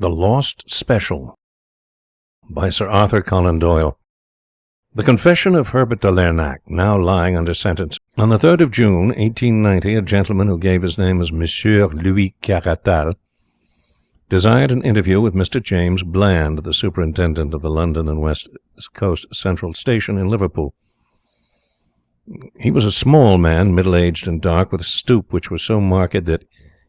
The Lost Special by Sir Arthur Conan Doyle. The Confession of Herbert de Lernac, now lying under sentence. On the 3rd of June, 1890, a gentleman who gave his name as Monsieur Louis Caratal desired an interview with Mr. James Bland, the superintendent of the London and West Coast Central Station in Liverpool. He was a small man, middle-aged and dark, with a stoop which was so marked that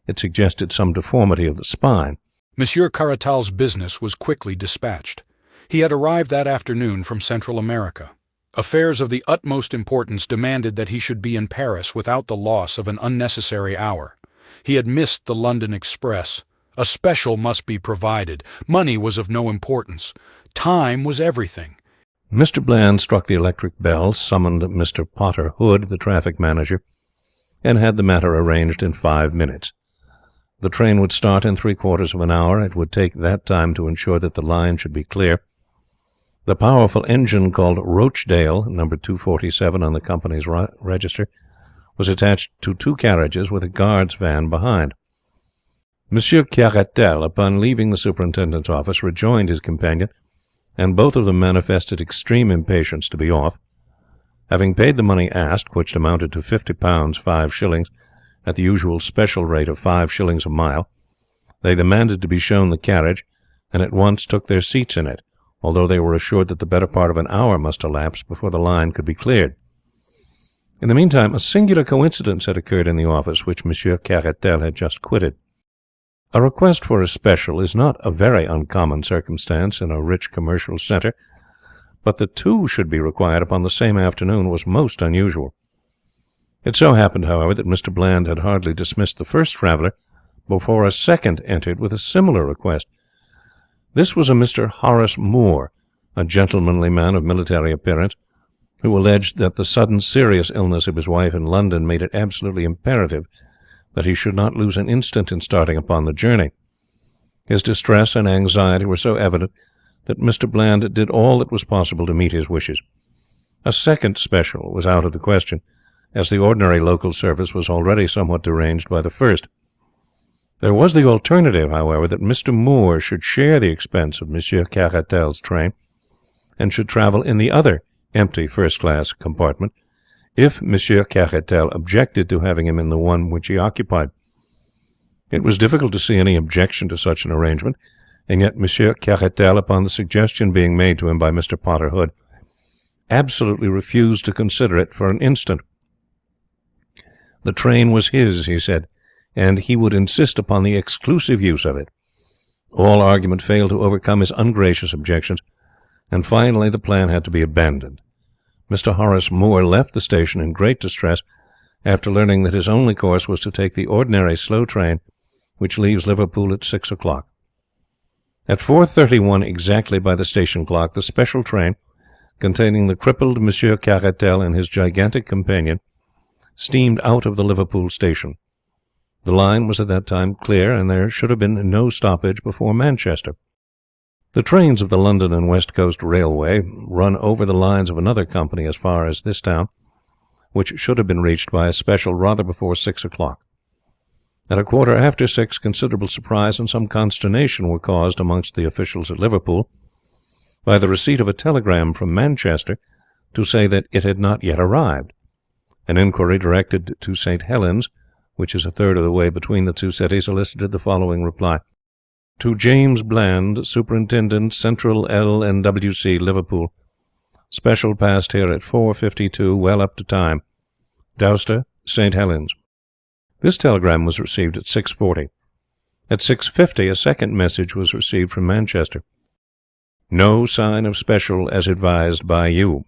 it suggested some deformity of the spine. Monsieur Caratal's business was quickly dispatched. He had arrived that afternoon from Central America. Affairs of the utmost importance demanded that he should be in Paris without the loss of an unnecessary hour. He had missed the London express. A special must be provided. Money was of no importance. Time was everything. Mr. Bland struck the electric bell, summoned Mr. Potter Hood, the traffic manager, and had the matter arranged in 5 minutes. The train would start in 3/4 of an hour. It would take that time to ensure that the line should be clear. The powerful engine called Rochdale, number 247 on the company's register, was attached to 2 carriages with a guard's van behind. Monsieur Caratal, upon leaving the superintendent's office, rejoined his companion, and both of them manifested extreme impatience to be off. Having paid the money asked, which amounted to £50 5 shillings, at the usual special rate of 5 shillings a mile, they demanded to be shown the carriage, and at once took their seats in it, although they were assured that the better part of an hour must elapse before the line could be cleared. In the meantime, a singular coincidence had occurred in the office which Monsieur Caratal had just quitted. A request for a special is not a very uncommon circumstance in a rich commercial centre, but that 2 should be required upon the same afternoon was most unusual. It so happened, however, that Mr. Bland had hardly dismissed the first traveller before a second entered with a similar request. This was a Mr. Horace Moore, a gentlemanly man of military appearance, who alleged that the sudden serious illness of his wife in London made it absolutely imperative that he should not lose an instant in starting upon the journey. His distress and anxiety were so evident that Mr. Bland did all that was possible to meet his wishes. A second special was out of the question, as the ordinary local service was already somewhat deranged by the first. There was the alternative, however, that Mr. Moore should share the expense of Monsieur Caratal's train, and should travel in the other empty first-class compartment, if Monsieur Caratal objected to having him in the one which he occupied. It was difficult to see any objection to such an arrangement, and yet Monsieur Caratal, upon the suggestion being made to him by Mr. Potter Hood, absolutely refused to consider it for an instant. The train was his, he said, and he would insist upon the exclusive use of it. All argument failed to overcome his ungracious objections, and finally the plan had to be abandoned. Mr. Horace Moore left the station in great distress, after learning that his only course was to take the ordinary slow train which leaves Liverpool at 6 o'clock. At 4:31 exactly by the station clock, the special train, containing the crippled Monsieur Caratal and his gigantic companion, steamed out of the Liverpool station. The line was at that time clear, and there should have been no stoppage before Manchester. The trains of the London and West Coast Railway run over the lines of another company as far as this town, which should have been reached by a special rather before 6 o'clock. At 6:15, considerable surprise and some consternation were caused amongst the officials at Liverpool by the receipt of a telegram from Manchester to say that it had not yet arrived. An inquiry directed to St. Helens, which is a third of the way between the two cities, elicited the following reply: To James Bland, Superintendent, Central L&WC, Liverpool. Special passed here at 4:52, well up to time. Dowster, St. Helens. This telegram was received at 6:40. At 6:50 a second message was received from Manchester. No sign of special as advised by you.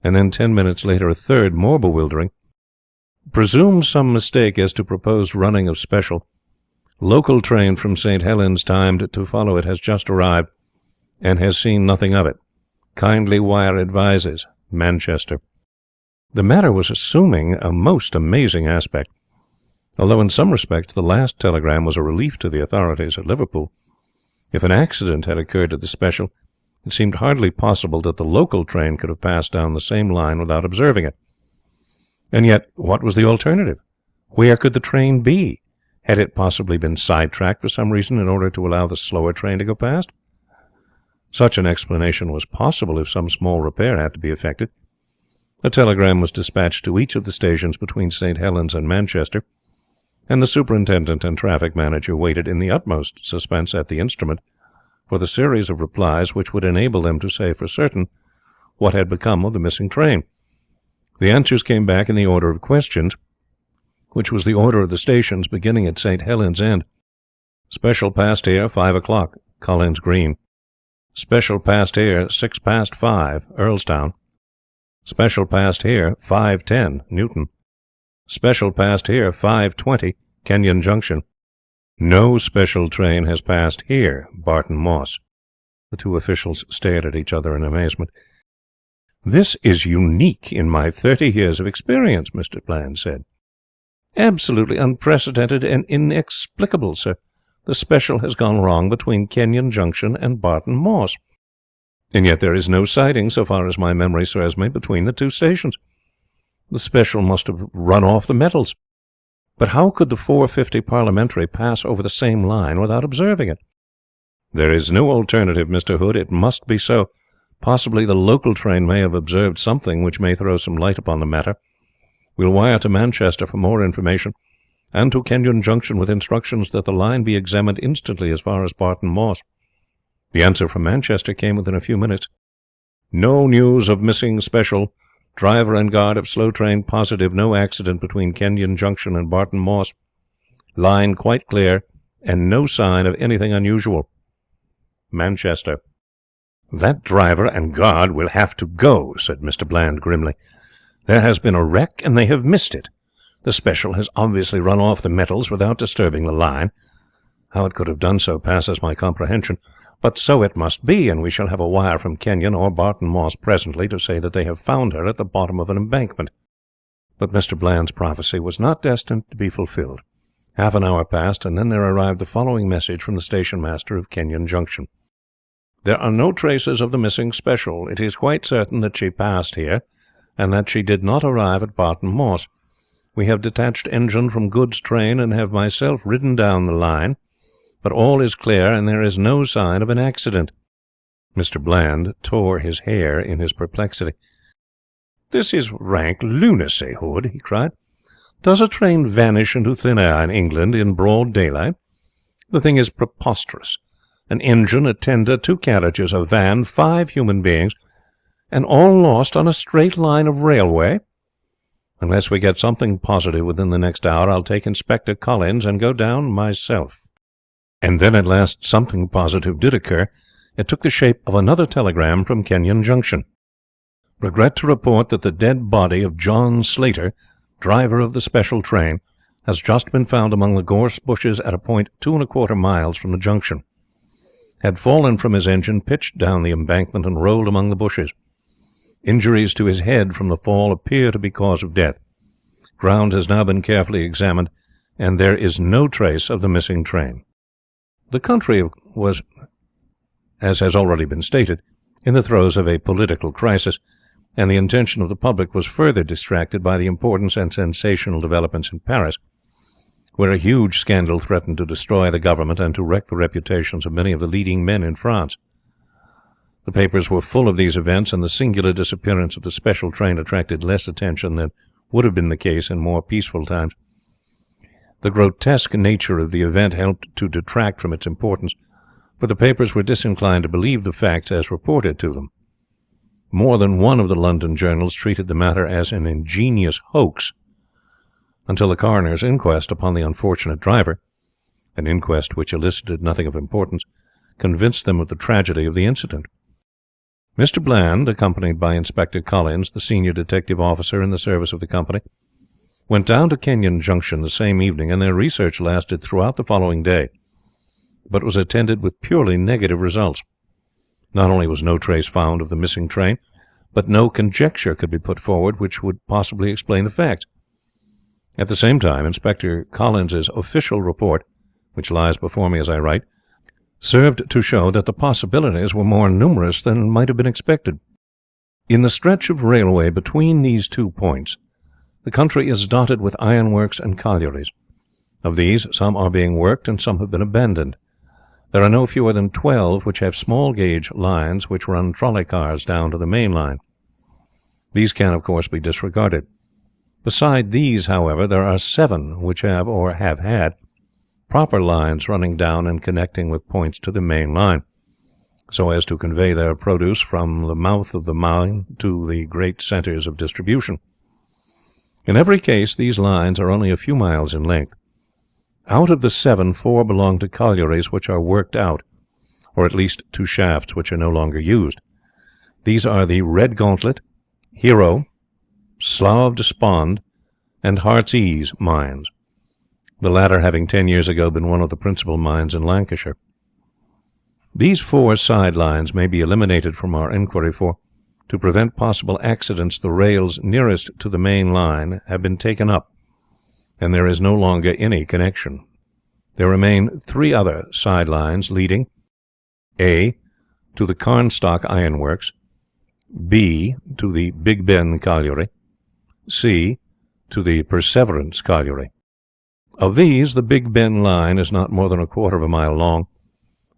And then 10 minutes later a third, more bewildering. Presume some mistake as to proposed running of special. Local train from St. Helens timed to follow it has just arrived, and has seen nothing of it. Kindly wire advises. Manchester. The matter was assuming a most amazing aspect, although in some respects the last telegram was a relief to the authorities at Liverpool. If an accident had occurred to the special, it seemed hardly possible that the local train could have passed down the same line without observing it. And yet, what was the alternative? Where could the train be? Had it possibly been sidetracked for some reason in order to allow the slower train to go past? Such an explanation was possible if some small repair had to be effected. A telegram was dispatched to each of the stations between St. Helens and Manchester, and the superintendent and traffic manager waited in the utmost suspense at the instrument for the series of replies which would enable them to say for certain what had become of the missing train. The answers came back in the order of questions, which was the order of the stations beginning at St. Helens End. Special passed here 5 o'clock, Collins Green. Special passed here 6 past 5, Earlstown. Special passed here 5:10, Newton. Special passed here 5:20, Kenyon Junction. No special train has passed here, Barton Moss. The two officials stared at each other in amazement. "This is unique in my 30 years of experience," Mr. Bland said. "Absolutely unprecedented and inexplicable, sir. The special has gone wrong between Kenyon Junction and Barton Moss. And yet there is no siding, so far as my memory serves me, between the two stations. The special must have run off the metals. But how could the 4:50 Parliamentary pass over the same line without observing it?" "There is no alternative, Mr. Hood. It must be so. Possibly the local train may have observed something which may throw some light upon the matter. We'll wire to Manchester for more information, and to Kenyon Junction with instructions that the line be examined instantly as far as Barton Moss." The answer from Manchester came within a few minutes. "No news of missing special. Driver and guard of slow train positive no accident between Kenyon Junction and Barton Moss. Line quite clear, and no sign of anything unusual. Manchester." "That driver and guard will have to go," said Mr. Bland grimly. "There has been a wreck, and they have missed it. The special has obviously run off the metals without disturbing the line. How it could have done so passes my comprehension. But so it must be, and we shall have a wire from Kenyon or Barton Moss presently to say that they have found her at the bottom of an embankment." But Mr. Bland's prophecy was not destined to be fulfilled. Half an hour passed, and then there arrived the following message from the station master of Kenyon Junction. "There are no traces of the missing special. It is quite certain that she passed here, and that she did not arrive at Barton Moss. We have detached engine from goods train, and have myself ridden down the line. But all is clear, and there is no sign of an accident." Mr. Bland tore his hair in his perplexity. "This is rank lunacy, Hood," he cried. "Does a train vanish into thin air in England in broad daylight? The thing is preposterous. An engine, a tender, 2 carriages, a van, 5 human beings, and all lost on a straight line of railway. Unless we get something positive within the next hour, I'll take Inspector Collins and go down myself." And then at last something positive did occur. It took the shape of another telegram from Kenyon Junction. "Regret to report that the dead body of John Slater, driver of the special train, has just been found among the gorse bushes at a point 2¼ miles from the junction. Had fallen from his engine, pitched down the embankment, and rolled among the bushes. Injuries to his head from the fall appear to be cause of death. Ground has now been carefully examined, and there is no trace of the missing train." The country was, as has already been stated, in the throes of a political crisis, and the attention of the public was further distracted by the importance and sensational developments in Paris, where a huge scandal threatened to destroy the government and to wreck the reputations of many of the leading men in France. The papers were full of these events, and the singular disappearance of the special train attracted less attention than would have been the case in more peaceful times. The grotesque nature of the event helped to detract from its importance, for the papers were disinclined to believe the facts as reported to them. More than one of the London journals treated the matter as an ingenious hoax, until the coroner's inquest upon the unfortunate driver, an inquest which elicited nothing of importance, convinced them of the tragedy of the incident. Mr. Bland, accompanied by Inspector Collins, the senior detective officer in the service of the company, went down to Kenyon Junction the same evening, and their research lasted throughout the following day, but was attended with purely negative results. Not only was no trace found of the missing train, but no conjecture could be put forward which would possibly explain the facts. At the same time, Inspector Collins's official report, which lies before me as I write, served to show that the possibilities were more numerous than might have been expected. In the stretch of railway between these 2 points, the country is dotted with ironworks and collieries. Of these, some are being worked and some have been abandoned. There are no fewer than 12 which have small gauge lines which run trolley cars down to the main line. These can, of course, be disregarded. Beside these, however, there are 7 which have, or have had, proper lines running down and connecting with points to the main line, so as to convey their produce from the mouth of the mine to the great centres of distribution. In every case, these lines are only a few miles in length. Out of the 7, 4 belong to collieries which are worked out, or at least to shafts which are no longer used. These are the Red Gauntlet, Hero, Slough of Despond, and Heart's Ease mines, the latter having 10 years ago been one of the principal mines in Lancashire. These 4 side lines may be eliminated from our inquiry, for, to prevent possible accidents, the rails nearest to the main line have been taken up, and there is no longer any connection. There remain 3 other side lines leading: A. to the Carnstock Ironworks, B. to the Big Ben Colliery, C. to the Perseverance Colliery. Of these, the Big Ben line is not more than a quarter of a mile long,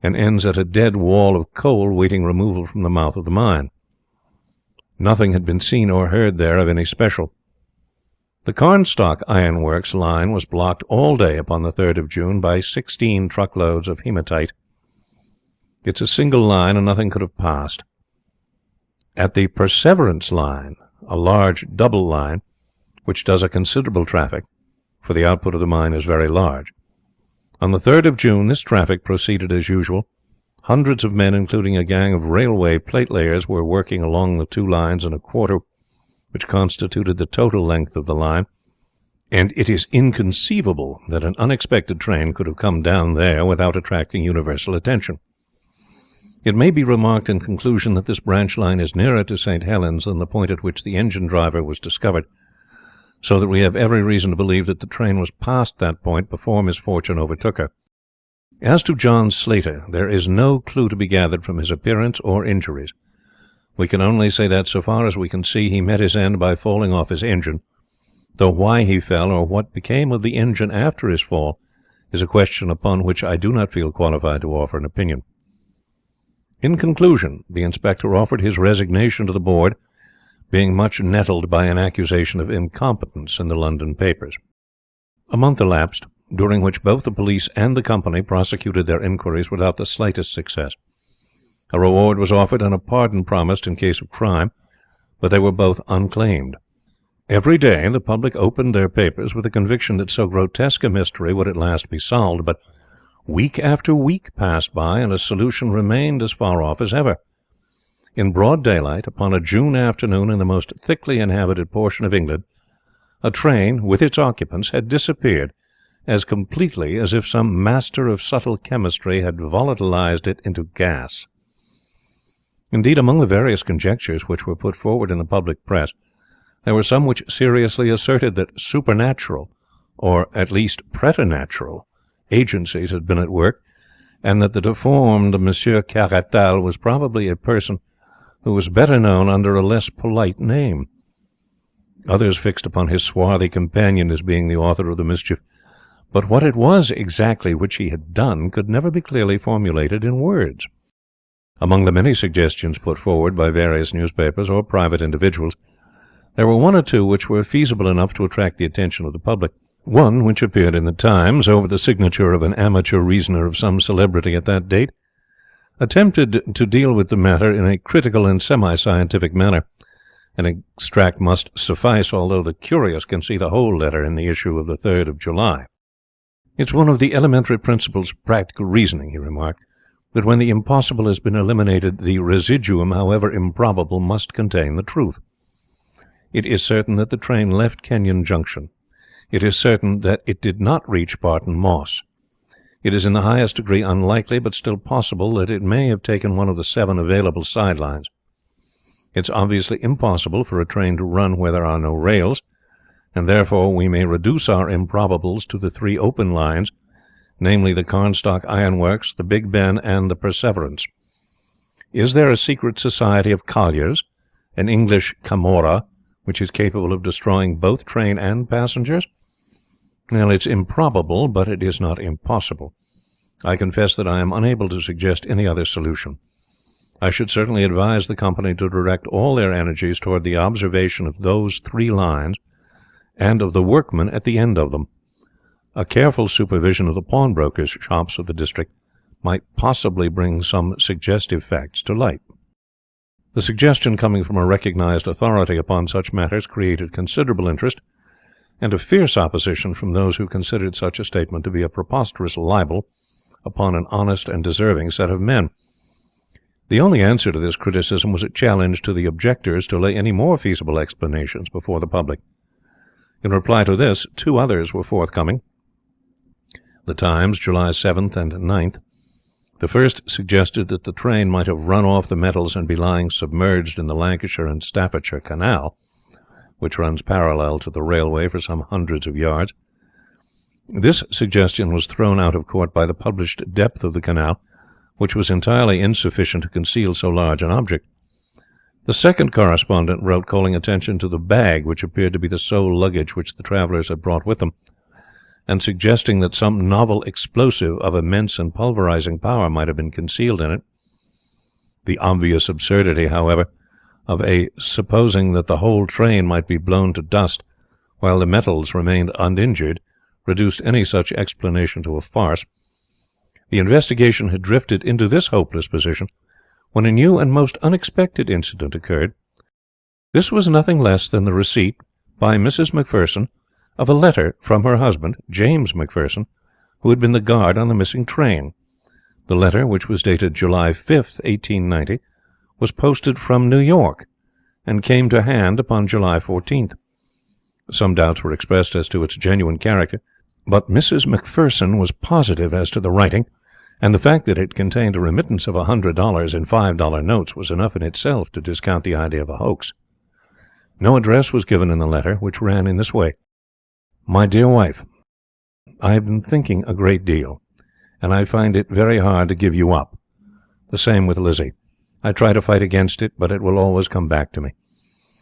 and ends at a dead wall of coal waiting removal from the mouth of the mine. Nothing had been seen or heard there of any special. The Carnstock Ironworks line was blocked all day upon the 3rd of June by 16 truckloads of hematite. It's a single line, and nothing could have passed. At the Perseverance line, a large double line, which does a considerable traffic, for the output of the mine is very large. On the 3rd of June this traffic proceeded as usual. Hundreds of men, including a gang of railway platelayers, were working along the 2 lines and a quarter which constituted the total length of the line, and it is inconceivable that an unexpected train could have come down there without attracting universal attention. It may be remarked in conclusion that this branch line is nearer to St. Helens than the point at which the engine driver was discovered, so that we have every reason to believe that the train was past that point before misfortune overtook her. As to John Slater, there is no clue to be gathered from his appearance or injuries. We can only say that, so far as we can see, he met his end by falling off his engine, though why he fell, or what became of the engine after his fall, is a question upon which I do not feel qualified to offer an opinion. In conclusion, the inspector offered his resignation to the board, being much nettled by an accusation of incompetence in the London papers. A month elapsed, during which both the police and the company prosecuted their inquiries without the slightest success. A reward was offered and a pardon promised in case of crime, but they were both unclaimed. Every day the public opened their papers with the conviction that so grotesque a mystery would at last be solved, but week after week passed by, and a solution remained as far off as ever. In broad daylight, upon a June afternoon in the most thickly inhabited portion of England, a train, with its occupants, had disappeared as completely as if some master of subtle chemistry had volatilized it into gas. Indeed, among the various conjectures which were put forward in the public press, there were some which seriously asserted that supernatural, or at least preternatural, agencies had been at work, and that the deformed Monsieur Caratal was probably a person who was better known under a less polite name. Others fixed upon his swarthy companion as being the author of the mischief, but what it was exactly which he had done could never be clearly formulated in words. Among the many suggestions put forward by various newspapers or private individuals, there were 1 or 2 which were feasible enough to attract the attention of the public. One, which appeared in the Times, over the signature of an amateur reasoner of some celebrity at that date, attempted to deal with the matter in a critical and semi-scientific manner. An extract must suffice, although the curious can see the whole letter in the issue of the 3rd of July. "It's one of the elementary principles of practical reasoning," he remarked, "that when the impossible has been eliminated, the residuum, however improbable, must contain the truth. It is certain that the train left Kenyon Junction. It is certain that it did not reach Barton Moss. It is in the highest degree unlikely, but still possible, that it may have taken one of the 7 available side lines. It's obviously impossible for a train to run where there are no rails, and therefore we may reduce our improbables to the 3 open lines, namely the Carnstock Ironworks, the Big Ben, and the Perseverance. Is there a secret society of colliers, an English Camorra, which is capable of destroying both train and passengers? Well, it's improbable, but it is not impossible. I confess that I am unable to suggest any other solution. I should certainly advise the company to direct all their energies toward the observation of those 3 lines, and of the workmen at the end of them. A careful supervision of the pawnbrokers' shops of the district might possibly bring some suggestive facts to light. The suggestion, coming from a recognized authority upon such matters, created considerable interest, and a fierce opposition from those who considered such a statement to be a preposterous libel upon an honest and deserving set of men. The only answer to this criticism was a challenge to the objectors to lay any more feasible explanations before the public. In reply to this, 2 others were forthcoming. The Times, July 7th and 9th. The first suggested that the train might have run off the metals and be lying submerged in the Lancashire and Staffordshire Canal, which runs parallel to the railway for some hundreds of yards. This suggestion was thrown out of court by the published depth of the canal, which was entirely insufficient to conceal so large an object. The second correspondent wrote, calling attention to the bag which appeared to be the sole luggage which the travellers had brought with them, and suggesting that some novel explosive of immense and pulverizing power might have been concealed in it. The obvious absurdity, however, of supposing that the whole train might be blown to dust while the metals remained uninjured reduced any such explanation to a farce. The investigation had drifted into this hopeless position when a new and most unexpected incident occurred. This was nothing less than the receipt by Mrs. Macpherson of a letter from her husband, James Macpherson, who had been the guard on the missing train. The letter, which was dated July 5th, 1890, was posted from New York, and came to hand upon July 14th. Some doubts were expressed as to its genuine character, but Mrs. Macpherson was positive as to the writing, and the fact that it contained a remittance of $100 in $5 notes was enough in itself to discount the idea of a hoax. No address was given in the letter, which ran in this way: My dear wife, I have been thinking a great deal, and I find it very hard to give you up. The same with Lizzie. I try to fight against it, but it will always come back to me.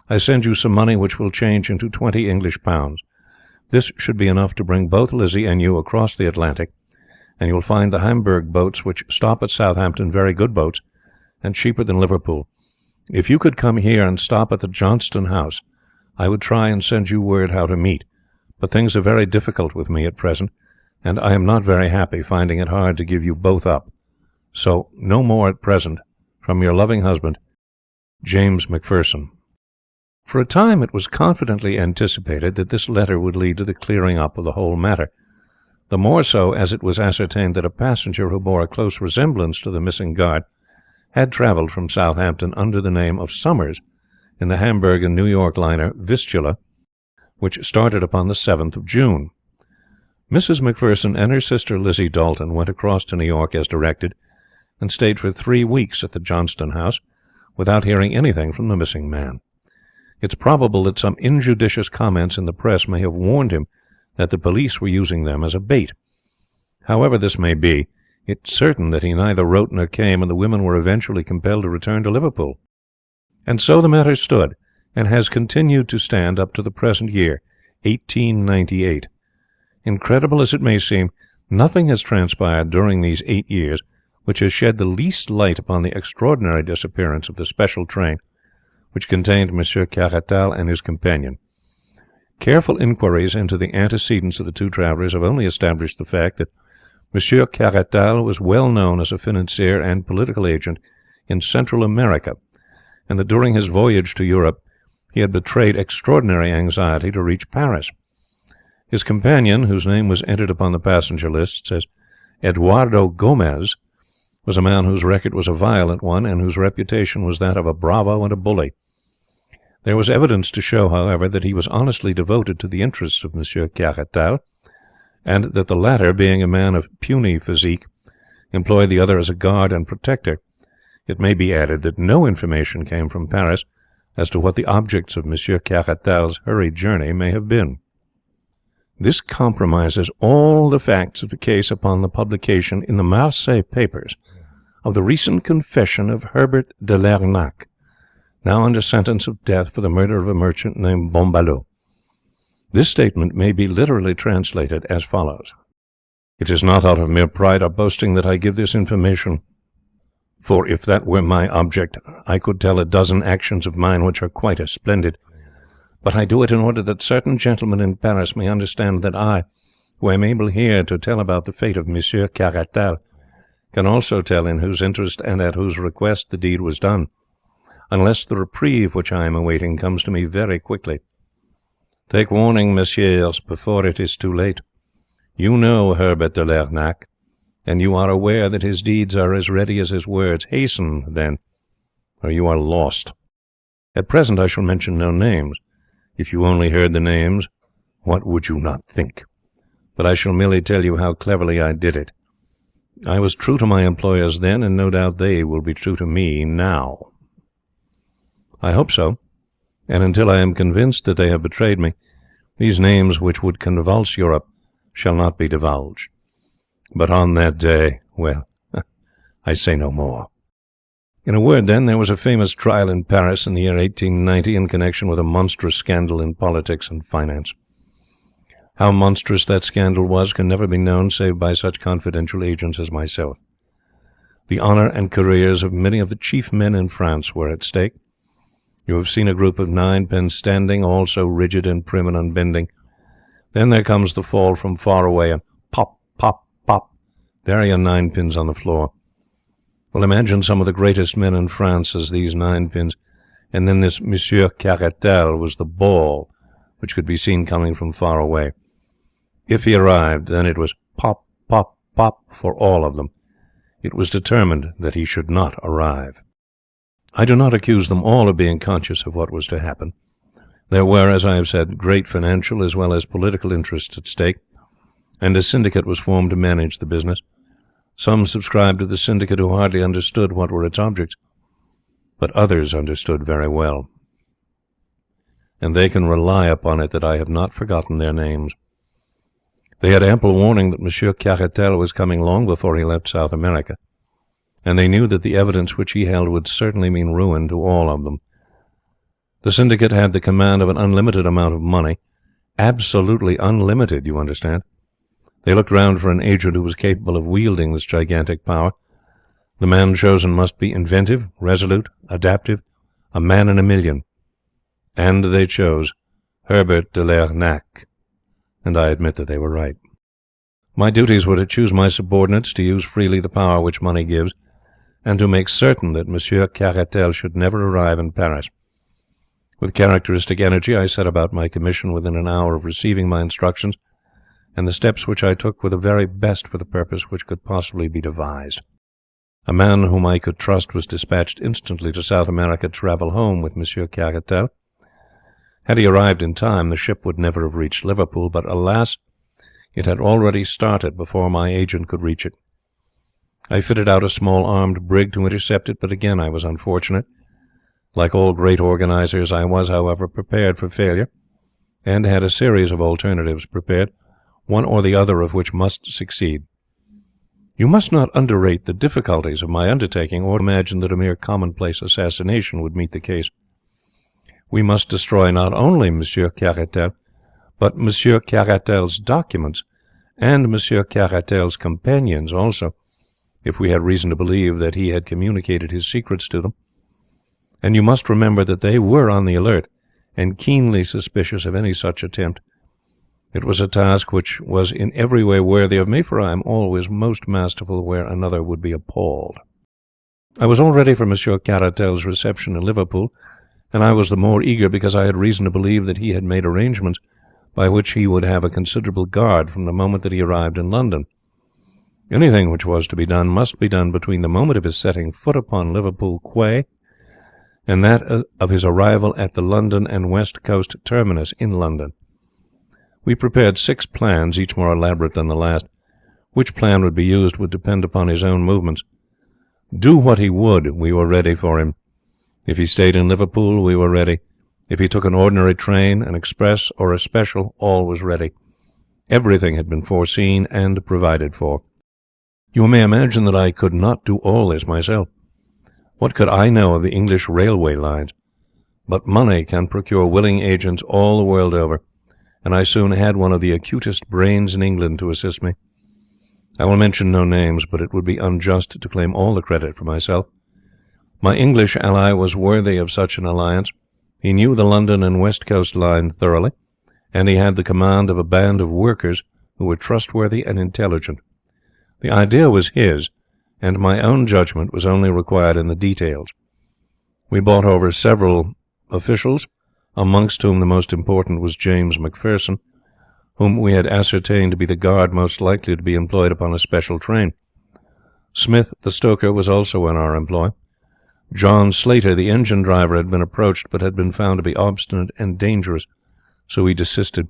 I send you some money which will change into 20 English pounds. This should be enough to bring both Lizzie and you across the Atlantic, and you will find the Hamburg boats which stop at Southampton very good boats, and cheaper than Liverpool. If you could come here and stop at the Johnston House, I would try and send you word how to meet, but things are very difficult with me at present, and I am not very happy, finding it hard to give you both up. So, no more at present. From your loving husband, James Macpherson. For a time it was confidently anticipated that this letter would lead to the clearing up of the whole matter, the more so as it was ascertained that a passenger who bore a close resemblance to the missing guard had travelled from Southampton under the name of Summers in the Hamburg and New York liner Vistula, which started upon the 7th of June. Mrs. Macpherson and her sister Lizzie Dalton went across to New York as directed, and stayed for 3 weeks at the Johnston House without hearing anything from the missing man. It's probable that some injudicious comments in the press may have warned him that the police were using them as a bait. However this may be, it's certain that he neither wrote nor came, and the women were eventually compelled to return to Liverpool. And so the matter stood, and has continued to stand up to the present year, 1898. Incredible as it may seem, nothing has transpired during these 8 years which has shed the least light upon the extraordinary disappearance of the special train which contained Monsieur Caratal and his companion. Careful inquiries into the antecedents of the 2 travellers have only established the fact that Monsieur Caratal was well known as a financier and political agent in Central America, and that during his voyage to Europe he had betrayed extraordinary anxiety to reach Paris. His companion, whose name was entered upon the passenger lists as Eduardo Gomez, was a man whose record was a violent one, and whose reputation was that of a bravo and a bully. There was evidence to show, however, that he was honestly devoted to the interests of Monsieur Caratal, and that the latter, being a man of puny physique, employed the other as a guard and protector. It may be added that no information came from Paris as to what the objects of Monsieur Caratal's hurried journey may have been. This compromises all the facts of the case upon the publication in the Marseille papers of the recent confession of Herbert de Lernac, now under sentence of death for the murder of a merchant named Bomballot. This statement may be literally translated as follows. It is not out of mere pride or boasting that I give this information, for if that were my object, I could tell a dozen actions of mine which are quite as splendid. But I do it in order that certain gentlemen in Paris may understand that I, who am able here to tell about the fate of Monsieur Caratal, can also tell in whose interest and at whose request the deed was done, unless the reprieve which I am awaiting comes to me very quickly. Take warning, messieurs, before it is too late. You know Herbert de Lernac, and you are aware that his deeds are as ready as his words. Hasten, then, or you are lost. At present I shall mention no names. If you only heard the names, what would you not think? But I shall merely tell you how cleverly I did it. I was true to my employers then, and no doubt they will be true to me now. I hope so, and until I am convinced that they have betrayed me, these names which would convulse Europe shall not be divulged. But on that day, well, I say no more. In a word, then, there was a famous trial in Paris in the year 1890 in connection with a monstrous scandal in politics and finance. How monstrous that scandal was can never be known save by such confidential agents as myself. The honour and careers of many of the chief men in France were at stake. You have seen a group of ninepins standing, all so rigid and prim and unbending. Then there comes the fall from far away, and pop, pop, pop, there are your ninepins on the floor. Well, imagine some of the greatest men in France as these ninepins, and then this Monsieur Caratal was the ball which could be seen coming from far away. If he arrived, then it was pop, pop, pop for all of them. It was determined that he should not arrive. I do not accuse them all of being conscious of what was to happen. There were, as I have said, great financial as well as political interests at stake, and a syndicate was formed to manage the business. Some subscribed to the syndicate who hardly understood what were its objects, but others understood very well. And they can rely upon it that I have not forgotten their names. They had ample warning that Monsieur Caratal was coming long before he left South America, and they knew that the evidence which he held would certainly mean ruin to all of them. The syndicate had the command of an unlimited amount of money, absolutely unlimited, you understand. They looked round for an agent who was capable of wielding this gigantic power. The man chosen must be inventive, resolute, adaptive, a man in a million. And they chose Herbert de Lernac, and I admit that they were right. My duties were to choose my subordinates, to use freely the power which money gives, and to make certain that Monsieur Caratal should never arrive in Paris. With characteristic energy I set about my commission within an hour of receiving my instructions, and the steps which I took were the very best for the purpose which could possibly be devised. A man whom I could trust was dispatched instantly to South America to travel home with Monsieur Caratal. Had he arrived in time, the ship would never have reached Liverpool, but alas, it had already started before my agent could reach it. I fitted out a small armed brig to intercept it, but again I was unfortunate. Like all great organizers, I was, however, prepared for failure, and had a series of alternatives prepared, one or the other of which must succeed. You must not underrate the difficulties of my undertaking, or imagine that a mere commonplace assassination would meet the case. We must destroy not only Monsieur Caratal, but Monsieur Caratal's documents, and Monsieur Caratal's companions also, if we had reason to believe that he had communicated his secrets to them. And you must remember that they were on the alert, and keenly suspicious of any such attempt. It was a task which was in every way worthy of me, for I am always most masterful where another would be appalled. I was all ready for Monsieur Caratal's reception in Liverpool, and I was the more eager because I had reason to believe that he had made arrangements by which he would have a considerable guard from the moment that he arrived in London. Anything which was to be done must be done between the moment of his setting foot upon Liverpool quay and that of his arrival at the London and West Coast terminus in London. We prepared 6 plans, each more elaborate than the last. Which plan would be used would depend upon his own movements. Do what he would, we were ready for him. If he stayed in Liverpool, we were ready. If he took an ordinary train, an express, or a special, all was ready. Everything had been foreseen and provided for. You may imagine that I could not do all this myself. What could I know of the English railway lines? But money can procure willing agents all the world over, and I soon had one of the acutest brains in England to assist me. I will mention no names, but it would be unjust to claim all the credit for myself. My English ally was worthy of such an alliance. He knew the London and West Coast line thoroughly, and he had the command of a band of workers who were trustworthy and intelligent. The idea was his, and my own judgment was only required in the details. We bought over several officials, amongst whom the most important was James Macpherson, whom we had ascertained to be the guard most likely to be employed upon a special train. Smith, the stoker, was also in our employ. John Slater, the engine driver, had been approached, but had been found to be obstinate and dangerous, so we desisted.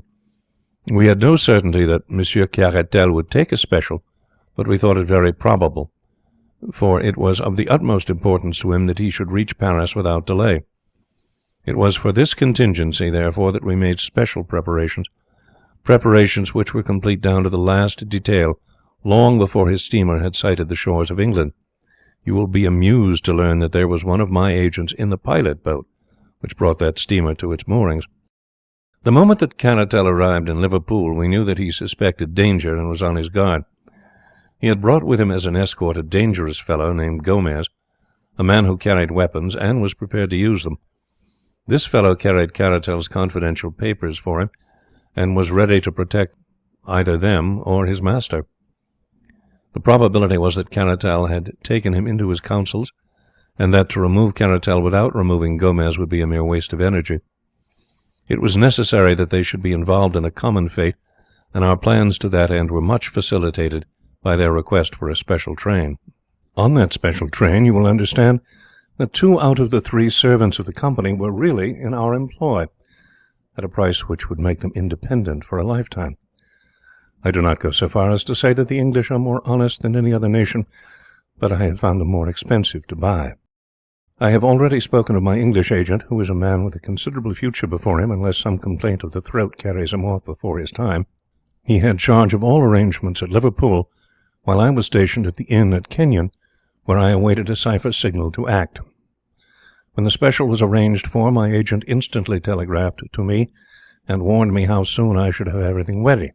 We had no certainty that Monsieur Caratal would take a special, but we thought it very probable, for it was of the utmost importance to him that he should reach Paris without delay. It was for this contingency, therefore, that we made special preparations which were complete down to the last detail, long before his steamer had sighted the shores of England. You will be amused to learn that there was one of my agents in the pilot boat which brought that steamer to its moorings. The moment that Caratal arrived in Liverpool, we knew that he suspected danger and was on his guard. He had brought with him as an escort a dangerous fellow named Gomez, a man who carried weapons and was prepared to use them. This fellow carried Caratal's confidential papers for him, and was ready to protect either them or his master. The probability was that Caratal had taken him into his counsels, and that to remove Caratal without removing Gomez would be a mere waste of energy. It was necessary that they should be involved in a common fate, and our plans to that end were much facilitated by their request for a special train. On that special train, you will understand that 2 out of the 3 servants of the company were really in our employ, at a price which would make them independent for a lifetime. I do not go so far as to say that the English are more honest than any other nation, but I have found them more expensive to buy. I have already spoken of my English agent, who is a man with a considerable future before him, unless some complaint of the throat carries him off before his time. He had charge of all arrangements at Liverpool, while I was stationed at the inn at Kenyon, where I awaited a cipher signal to act. When the special was arranged for, my agent instantly telegraphed to me, and warned me how soon I should have everything ready.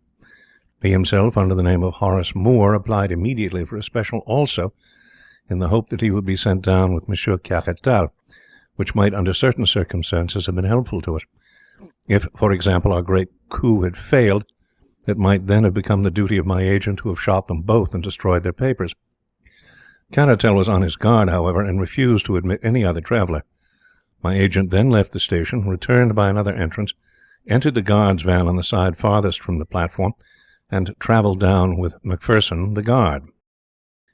He himself, under the name of Horace Moore, applied immediately for a special also, in the hope that he would be sent down with Monsieur Caratal, which might under certain circumstances have been helpful to us. If, for example, our great coup had failed, it might then have become the duty of my agent to have shot them both and destroyed their papers. Caratal was on his guard, however, and refused to admit any other traveller. My agent then left the station, returned by another entrance, entered the guard's van on the side farthest from the platform, and travelled down with Macpherson, the guard.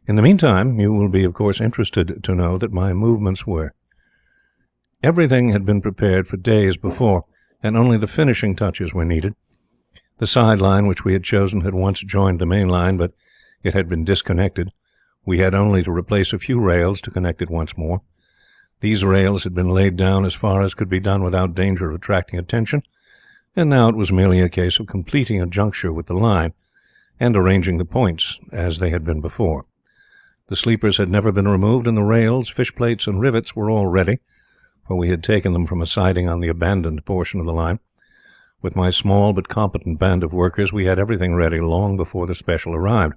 In the meantime, you will be of course interested to know that my movements were. Everything had been prepared for days before, and only the finishing touches were needed. The side line which we had chosen had once joined the main line, but it had been disconnected. We had only to replace a few rails to connect it once more. These rails had been laid down as far as could be done without danger of attracting attention, and now it was merely a case of completing a juncture with the line, and arranging the points as they had been before. The sleepers had never been removed, and the rails, fish plates, and rivets were all ready, for we had taken them from a siding on the abandoned portion of the line. With my small but competent band of workers, we had everything ready long before the special arrived.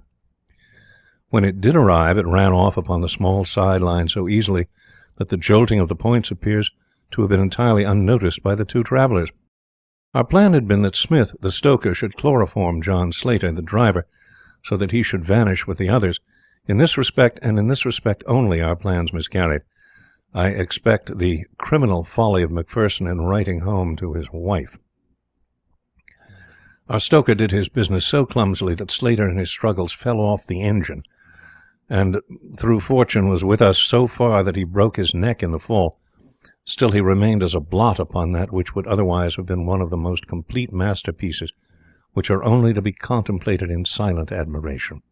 When it did arrive, it ran off upon the small side line so easily that the jolting of the points appears to have been entirely unnoticed by the 2 travellers. Our plan had been that Smith, the stoker, should chloroform John Slater, the driver, so that he should vanish with the others. In this respect, and in this respect only, our plans miscarried. I expect the criminal folly of Macpherson in writing home to his wife. Our stoker did his business so clumsily that Slater in his struggles fell off the engine, and through fortune was with us so far that he broke his neck in the fall. Still he remained as a blot upon that which would otherwise have been one of the most complete masterpieces, which are only to be contemplated in silent admiration.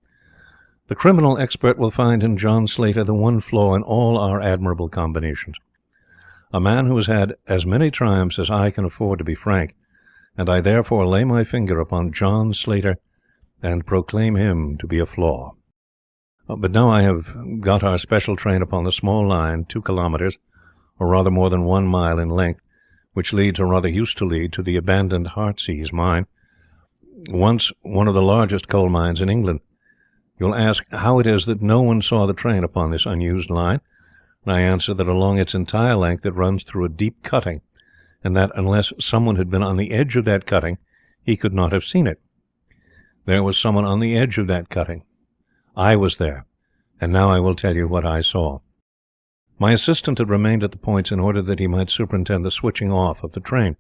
The criminal expert will find in John Slater the one flaw in all our admirable combinations. A man who has had as many triumphs as I can afford to be frank, and I therefore lay my finger upon John Slater and proclaim him to be a flaw. But now I have got our special train upon the small line, 2 kilometres, or rather more than 1 mile in length, which leads, or rather used to lead, to the abandoned Heartsease mine, once one of the largest coal mines in England. You'll ask how it is that no one saw the train upon this unused line, and I answer that along its entire length it runs through a deep cutting, and that unless someone had been on the edge of that cutting he could not have seen it. There was someone on the edge of that cutting. I was there, and now I will tell you what I saw. My assistant had remained at the points in order that he might superintend the switching off of the train.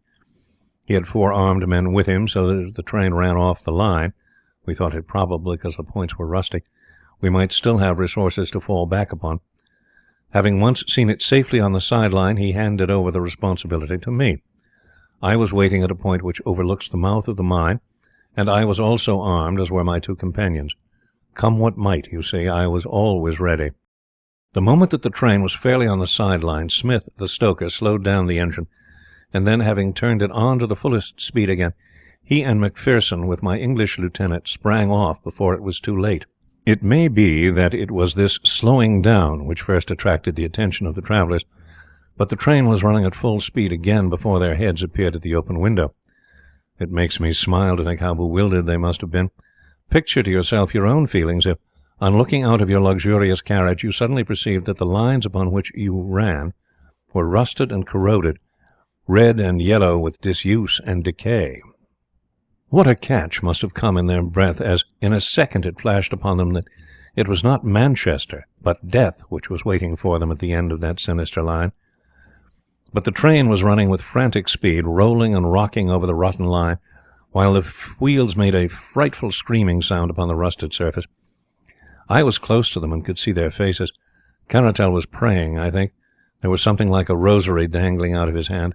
He had 4 armed men with him, so that if the train ran off the line, we thought it probable because the points were rusty, we might still have resources to fall back upon. Having once seen it safely on the side-line, he handed over the responsibility to me. I was waiting at a point which overlooks the mouth of the mine, and I was also armed, as were my 2 companions. Come what might, you see, I was always ready. The moment that the train was fairly on the side-line, Smith, the stoker, slowed down the engine, and then, having turned it on to the fullest speed again, he and McPherson, with my English lieutenant, sprang off before it was too late. It may be that it was this slowing down which first attracted the attention of the travellers, but the train was running at full speed again before their heads appeared at the open window. It makes me smile to think how bewildered they must have been. Picture to yourself your own feelings if, on looking out of your luxurious carriage, you suddenly perceived that the lines upon which you ran were rusted and corroded, red and yellow with disuse and decay. What a catch must have come in their breath as, in a second, it flashed upon them that it was not Manchester, but death which was waiting for them at the end of that sinister line. But the train was running with frantic speed, rolling and rocking over the rotten line, while the wheels made a frightful screaming sound upon the rusted surface. I was close to them and could see their faces. Caratal was praying, I think. There was something like a rosary dangling out of his hand.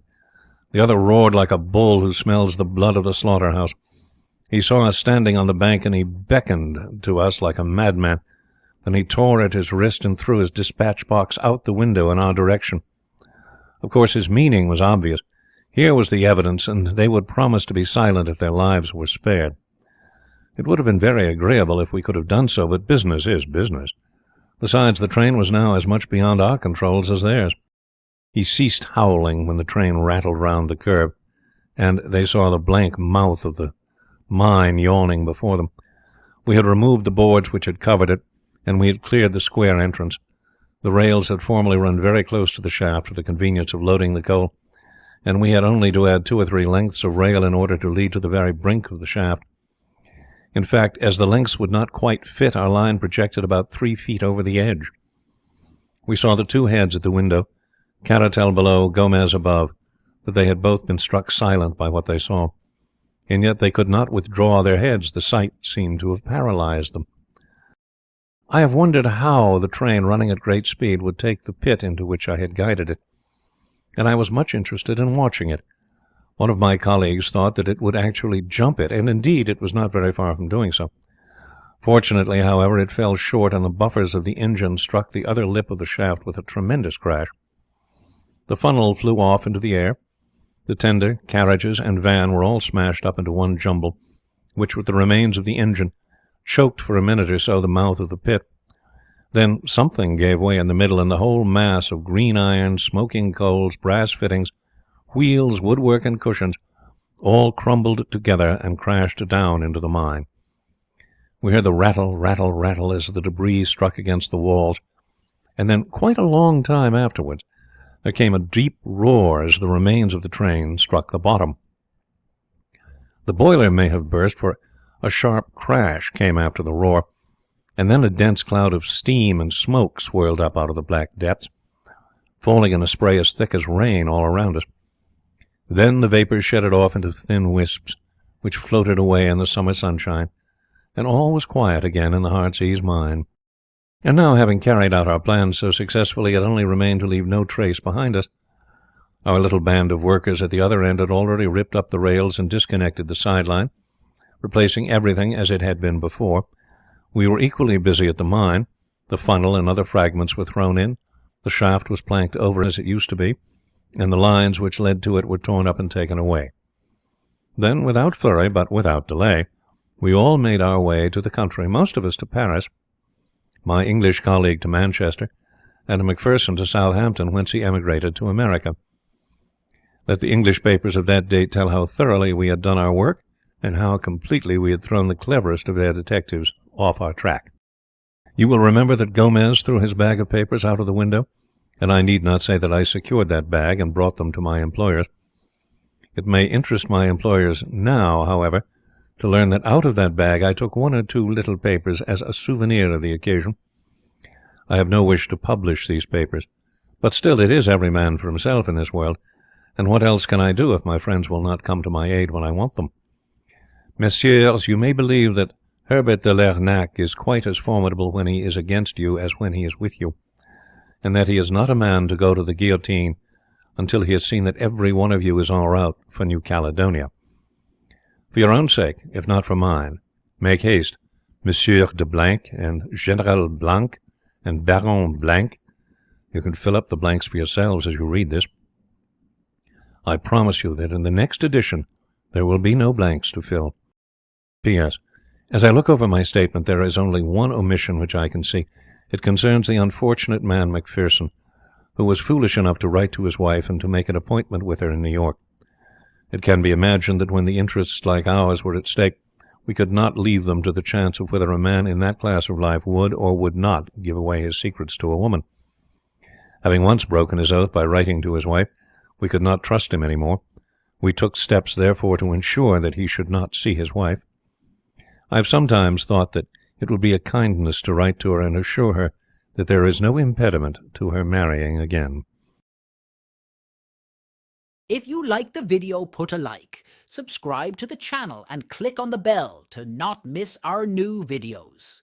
The other roared like a bull who smells the blood of the slaughterhouse. He saw us standing on the bank, and he beckoned to us like a madman. Then he tore at his wrist and threw his dispatch box out the window in our direction. Of course his meaning was obvious. Here was the evidence, and they would promise to be silent if their lives were spared. It would have been very agreeable if we could have done so, but business is business. Besides, the train was now as much beyond our controls as theirs. He ceased howling when the train rattled round the curve, and they saw the blank mouth of the mine yawning before them. We had removed the boards which had covered it, and we had cleared the square entrance. The rails had formerly run very close to the shaft for the convenience of loading the coal, and we had only to add 2 or 3 lengths of rail in order to lead to the very brink of the shaft. In fact, as the lengths would not quite fit, our line projected about 3 feet over the edge. We saw the 2 heads at the window, Caratal below, Gomez above, but they had both been struck silent by what they saw, and yet they could not withdraw their heads. The sight seemed to have paralyzed them. I have wondered how the train, running at great speed, would take the pit into which I had guided it, and I was much interested in watching it. One of my colleagues thought that it would actually jump it, and indeed it was not very far from doing so. Fortunately, however, it fell short, and the buffers of the engine struck the other lip of the shaft with a tremendous crash. The funnel flew off into the air. The tender, carriages, and van were all smashed up into one jumble, which, with the remains of the engine, choked for a minute or so the mouth of the pit. Then something gave way in the middle, and the whole mass of green iron, smoking coals, brass fittings, wheels, woodwork, and cushions all crumbled together and crashed down into the mine. We heard the rattle, rattle, rattle as the debris struck against the walls, and then, quite a long time afterwards, there came a deep roar as the remains of the train struck the bottom. The boiler may have burst, for a sharp crash came after the roar, and then a dense cloud of steam and smoke swirled up out of the black depths, falling in a spray as thick as rain all around us. Then the vapours shedded off into thin wisps, which floated away in the summer sunshine, and all was quiet again in the Heartsease mine. And now, having carried out our plans so successfully, it only remained to leave no trace behind us. Our little band of workers at the other end had already ripped up the rails and disconnected the side-line, replacing everything as it had been before. We were equally busy at the mine. The funnel and other fragments were thrown in, the shaft was planked over as it used to be, and the lines which led to it were torn up and taken away. Then, without flurry, but without delay, we all made our way to the country, most of us to Paris, my English colleague to Manchester, and Macpherson to Southampton, whence he emigrated to America. Let the English papers of that date tell how thoroughly we had done our work, and how completely we had thrown the cleverest of their detectives off our track. You will remember that Gomez threw his bag of papers out of the window, and I need not say that I secured that bag and brought them to my employers. It may interest my employers now, however, to learn that out of that bag I took one or two little papers as a souvenir of the occasion. I have no wish to publish these papers, but still it is every man for himself in this world, and what else can I do if my friends will not come to my aid when I want them? Messieurs, you may believe that Herbert de Lernac is quite as formidable when he is against you as when he is with you, and that he is not a man to go to the guillotine until he has seen that every one of you is en route for New Caledonia. For your own sake, if not for mine, make haste. Monsieur de Blanc and General Blanc and Baron Blanc. You can fill up the blanks for yourselves as you read this. I promise you that in the next edition there will be no blanks to fill. P.S. As I look over my statement, there is only one omission which I can see. It concerns the unfortunate man Macpherson, who was foolish enough to write to his wife and to make an appointment with her in New York. It can be imagined that when the interests like ours were at stake, we could not leave them to the chance of whether a man in that class of life would or would not give away his secrets to a woman. Having once broken his oath by writing to his wife, we could not trust him any more. We took steps, therefore, to ensure that he should not see his wife. I have sometimes thought that it would be a kindness to write to her and assure her that there is no impediment to her marrying again. If you like the video, put a like, subscribe to the channel and click on the bell to not miss our new videos.